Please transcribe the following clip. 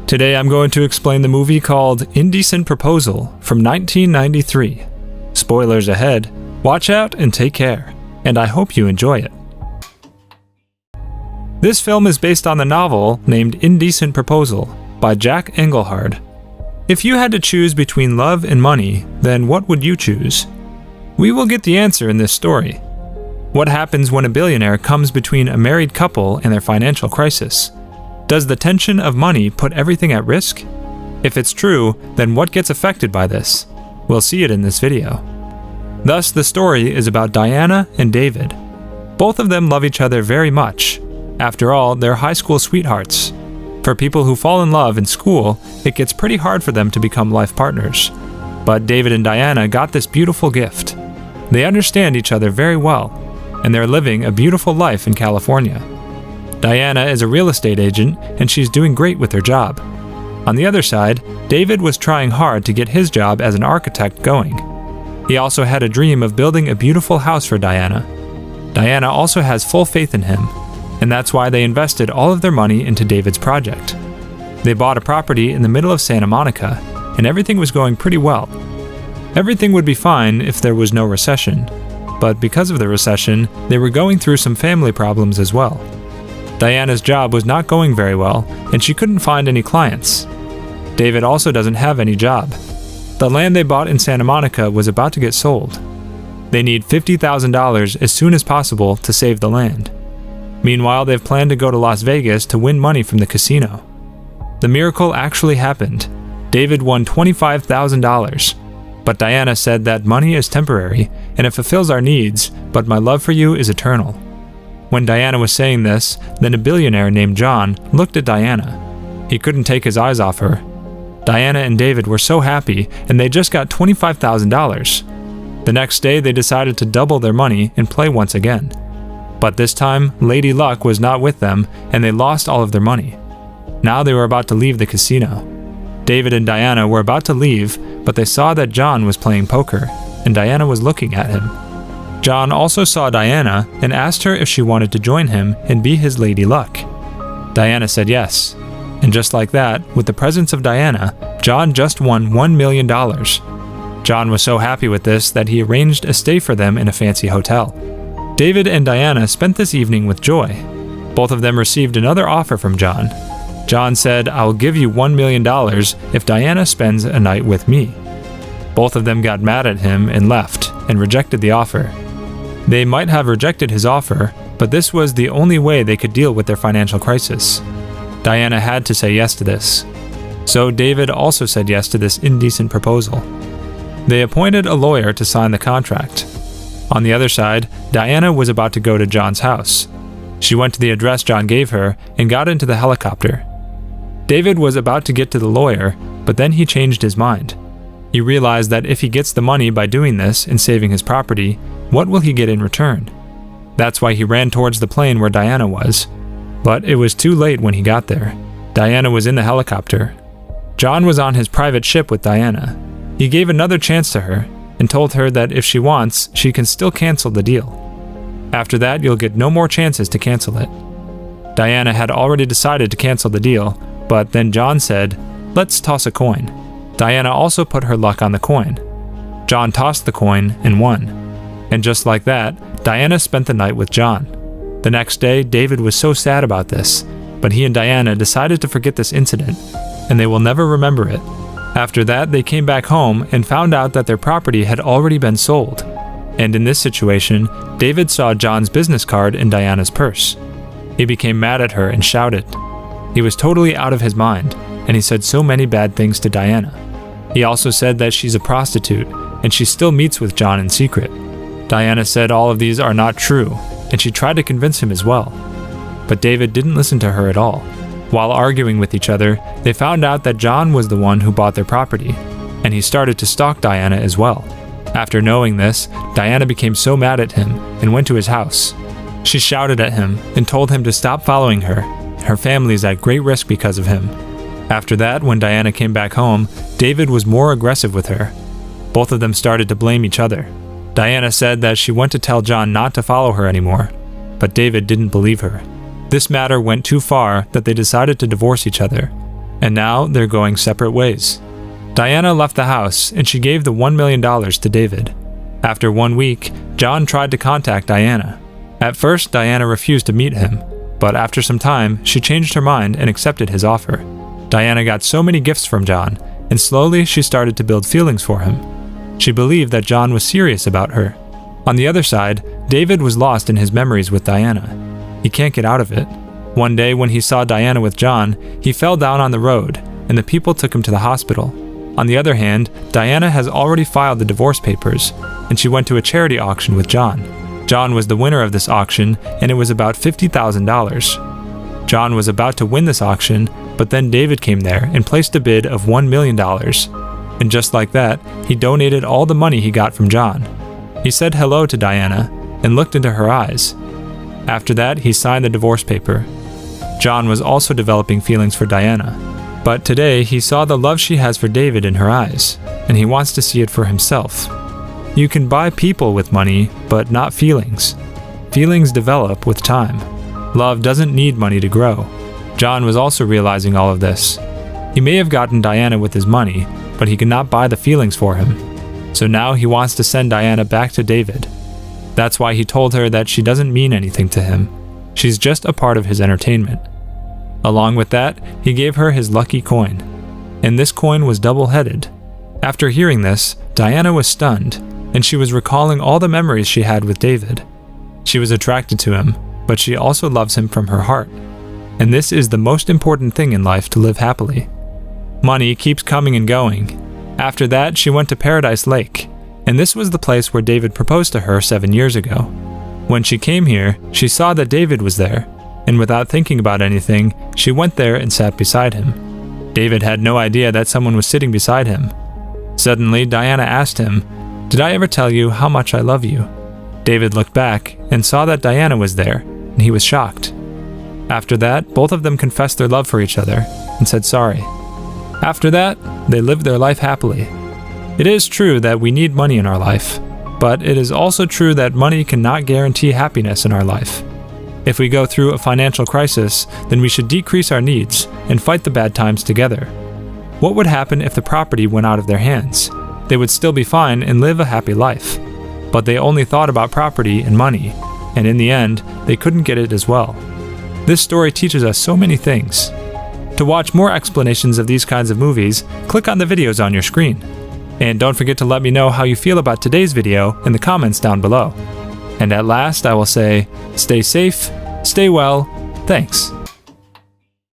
Today I'm going to explain the movie called Indecent Proposal from 1993. Spoilers ahead, watch out and take care, and I hope you enjoy it. This film is based on the novel named Indecent Proposal by Jack Engelhard. If you had to choose between love and money, then what would you choose? We will get the answer in this story. What happens when a billionaire comes between a married couple and their financial crisis? Does the tension of money put everything at risk? If it's true, then what gets affected by this? We'll see it in this video. Thus, the story is about Diana and David. Both of them love each other very much. After all, they're high school sweethearts. For people who fall in love in school, it gets pretty hard for them to become life partners. But David and Diana got this beautiful gift. They understand each other very well, and they're living a beautiful life in California. Diana is a real estate agent, and she's doing great with her job. On the other side, David was trying hard to get his job as an architect going. He also had a dream of building a beautiful house for Diana. Diana also has full faith in him, and that's why they invested all of their money into David's project. They bought a property in the middle of Santa Monica, and everything was going pretty well. Everything would be fine if there was no recession, but because of the recession, they were going through some family problems as well. Diana's job was not going very well, and she couldn't find any clients. David also doesn't have any job. The land they bought in Santa Monica was about to get sold. They need $50,000 as soon as possible to save the land. Meanwhile, they've planned to go to Las Vegas to win money from the casino. The miracle actually happened. David won $25,000. But Diana said that money is temporary, and it fulfills our needs, but my love for you is eternal. When Diana was saying this, then a billionaire named John looked at Diana. He couldn't take his eyes off her. Diana and David were so happy, and they just got $25,000. The next day, they decided to double their money and play once again. But this time, Lady Luck was not with them, and they lost all of their money. Now they were about to leave the casino. David and Diana were about to leave, but they saw that John was playing poker, and Diana was looking at him. John also saw Diana and asked her if she wanted to join him and be his Lady Luck. Diana said yes. And just like that, with the presence of Diana, John just won $1 million. John was so happy with this that he arranged a stay for them in a fancy hotel. David and Diana spent this evening with joy. Both of them received another offer from John. John said, "I will give you $1 million if Diana spends a night with me." Both of them got mad at him and left, and rejected the offer. They might have rejected his offer, but this was the only way they could deal with their financial crisis. Diana had to say yes to this. So David also said yes to this indecent proposal. They appointed a lawyer to sign the contract. On the other side, Diana was about to go to John's house. She went to the address John gave her and got into the helicopter. David was about to get to the lawyer, but then he changed his mind. He realized that if he gets the money by doing this and saving his property, what will he get in return? That's why he ran towards the plane where Diana was. But it was too late when he got there. Diana was in the helicopter. John was on his private ship with Diana. He gave another chance to her and told her that if she wants, she can still cancel the deal. After that, you'll get no more chances to cancel it. Diana had already decided to cancel the deal, but then John said, "Let's toss a coin." Diana also put her luck on the coin. John tossed the coin and won. And just like that, Diana spent the night with John. The next day, David was so sad about this, but he and Diana decided to forget this incident, and they will never remember it. After that, they came back home and found out that their property had already been sold. And in this situation, David saw John's business card in Diana's purse. He became mad at her and shouted. He was totally out of his mind, and he said so many bad things to Diana. He also said that she's a prostitute, and she still meets with John in secret. Diana said all of these are not true, and she tried to convince him as well. But David didn't listen to her at all. While arguing with each other, they found out that John was the one who bought their property, and he started to stalk Diana as well. After knowing this, Diana became so mad at him and went to his house. She shouted at him and told him to stop following her. Her family is at great risk because of him. After that, when Diana came back home, David was more aggressive with her. Both of them started to blame each other. Diana said that she went to tell John not to follow her anymore, but David didn't believe her. This matter went too far that they decided to divorce each other. and now they're going separate ways. Diana left the house and she gave the $1 million to David. After 1 week, John tried to contact Diana. At first, Diana refused to meet him, but after some time, she changed her mind and accepted his offer. Diana got so many gifts from John, and slowly she started to build feelings for him. She believed that John was serious about her. On the other side, David was lost in his memories with Diana. He can't get out of it. One day when he saw Diana with John, he fell down on the road, and the people took him to the hospital. On the other hand, Diana has already filed the divorce papers, and she went to a charity auction with John. John was the winner of this auction, and it was about $50,000. John was about to win this auction, but then David came there and placed a bid of $1 million. And just like that, he donated all the money he got from John. He said hello to Diana and looked into her eyes. After that, he signed the divorce paper. John was also developing feelings for Diana, but today he saw the love she has for David in her eyes, and he wants to see it for himself. You can buy people with money, but not feelings. Feelings develop with time. Love doesn't need money to grow. John was also realizing all of this. He may have gotten Diana with his money, but he could not buy the feelings for him. So now he wants to send Diana back to David. That's why he told her that she doesn't mean anything to him. She's just a part of his entertainment. Along with that, he gave her his lucky coin. And this coin was double-headed. After hearing this, Diana was stunned, and she was recalling all the memories she had with David. She was attracted to him, but she also loves him from her heart. And this is the most important thing in life to live happily. Money keeps coming and going. After that, she went to Paradise Lake, and this was the place where David proposed to her 7 years ago. When she came here, she saw that David was there, and without thinking about anything, she went there and sat beside him. David had no idea that someone was sitting beside him. Suddenly, Diana asked him, "Did I ever tell you how much I love you?" David looked back and saw that Diana was there, and he was shocked. After that, both of them confessed their love for each other and said sorry. After that, they lived their life happily. It is true that we need money in our life, but it is also true that money cannot guarantee happiness in our life. If we go through a financial crisis, then we should decrease our needs and fight the bad times together. What would happen if the property went out of their hands? They would still be fine and live a happy life. But they only thought about property and money, and in the end, they couldn't get it as well. This story teaches us so many things. To watch more explanations of these kinds of movies, click on the videos on your screen. And don't forget to let me know how you feel about today's video in the comments down below. And at last, I will say, stay safe, stay well, thanks.